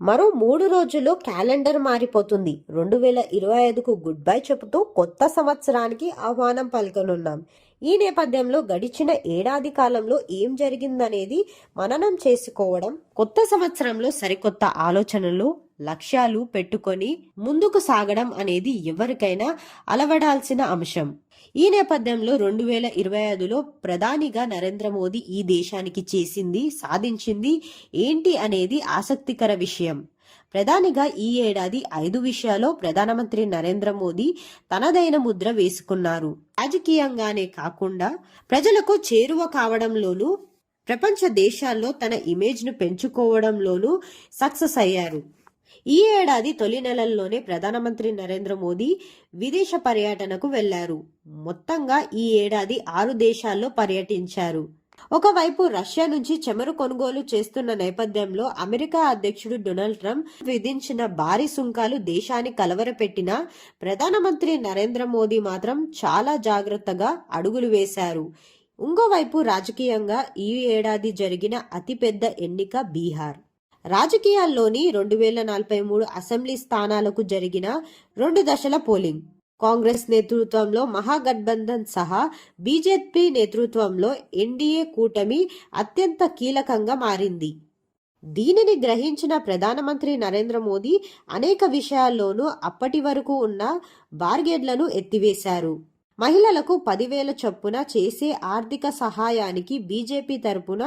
మరో 3 రోజుల్లో క్యాలెండర్ మారిపోతుంది. 2025కు గుడ్ బై చెబుతూ కొత్త సంవత్సరానికి ఆహ్వానం పలకనున్నాం. ఈ నేపథ్యంలో గడిచిన ఏడాది కాలంలో ఏం జరిగిందనేది మననం చేసుకోవడం, కొత్త సంవత్సరంలో సరికొత్త ఆలోచనలు, లక్ష్యాలు పెట్టుకొని ముందుకు సాగడం అనేది ఎవరికైనా అలవడాల్సిన అంశం. ఈ నేపథ్యంలో 2025లో ప్రధానిగా నరేంద్ర మోదీ ఈ దేశానికి చేసింది, సాధించింది ఏంటి అనేది ఆసక్తికర విషయం. ప్రధానిగా ఈ ఏడాది 5 విషయాల్లో ప్రధానమంత్రి నరేంద్ర మోదీ తనదైన ముద్ర వేసుకున్నారు. రాజకీయంగానే కాకుండా ప్రజలకు చేరువ కావడంలోనూ, ప్రపంచ దేశాల్లో తన ఇమేజ్ను పెంచుకోవడంలోనూ సక్సెస్ అయ్యారు. ఈ ఏడాది తొలి నెలల్లోనే ప్రధానమంత్రి నరేంద్ర మోదీ విదేశ పర్యటనకు వెళ్లారు. మొత్తంగా ఈ ఏడాది 6 దేశాల్లో పర్యటించారు. ఒకవైపు రష్యా నుంచి చమురు కొనుగోలు చేస్తున్న నేపథ్యంలో అమెరికా అధ్యక్షుడు డొనాల్డ్ ట్రంప్ విధించిన భారీ సుంకాలు దేశాన్ని కలవరపెట్టినా ప్రధానమంత్రి నరేంద్ర మోదీ మాత్రం చాలా జాగ్రత్తగా అడుగులు వేశారు. ఇంకోవైపు రాజకీయంగా ఈ ఏడాది జరిగిన అతిపెద్ద ఎన్నిక బీహార్. రాజకీయాల్లోని 2043 అసెంబ్లీ స్థానాలకు జరిగిన 2 దశల పోలింగ్. కాంగ్రెస్ నేతృత్వంలో మహాగఠబంధన్ సహా బీజేపీ నేతృత్వంలో ఎన్డీఏ కూటమి అత్యంత కీలకంగా మారింది. దీనిని గ్రహించిన ప్రధానమంత్రి నరేంద్ర మోదీ అనేక విషయాల్లోనూ అప్పటి వరకు ఉన్న బార్గెన్లను ఎత్తివేశారు. మహిళలకు 10,000 చొప్పున చేసే ఆర్థిక సహాయానికి బీజేపీ తరపున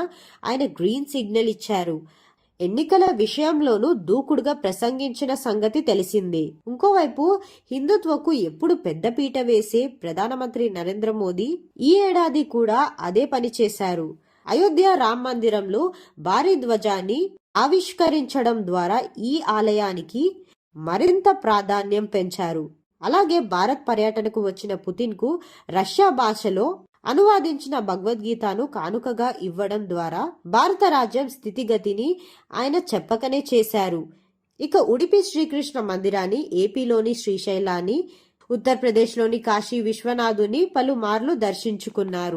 ఆయన గ్రీన్ సిగ్నల్ ఇచ్చారు. ఎన్నికల విషయంలోనూ దూకుడుగా ప్రసంగించిన సంగతి తెలిసిందే. ఇంకోవైపు హిందుత్వకు ఎప్పుడు పెద్దపీట వేసే ప్రధానమంత్రి నరేంద్ర మోదీ ఈ ఏడాది కూడా అదే పని చేశారు. అయోధ్య రామ మందిరంలో భారీ ధ్వజాన్ని ఆవిష్కరించడం ద్వారా ఈ ఆలయానికి మరింత ప్రాధాన్యం పెంచారు. అలాగే భారత్ పర్యటనకు వచ్చిన పుతిన్ కు రష్యా భాషలో అనువాదించిన భగవద్గీతను కానుకగా ఇవ్వడం ద్వారా భారత రాజ్యం స్థితిగతిని ఆయన చెప్పకనే చేశారు. ఇక ఉడిపి శ్రీకృష్ణ మందిరాన్ని, ఏపీలోని శ్రీశైలాన్ని, ఉత్తరప్రదేశ్లోని కాశీ విశ్వనాథుని పలుమార్లు దర్శించుకున్నారు.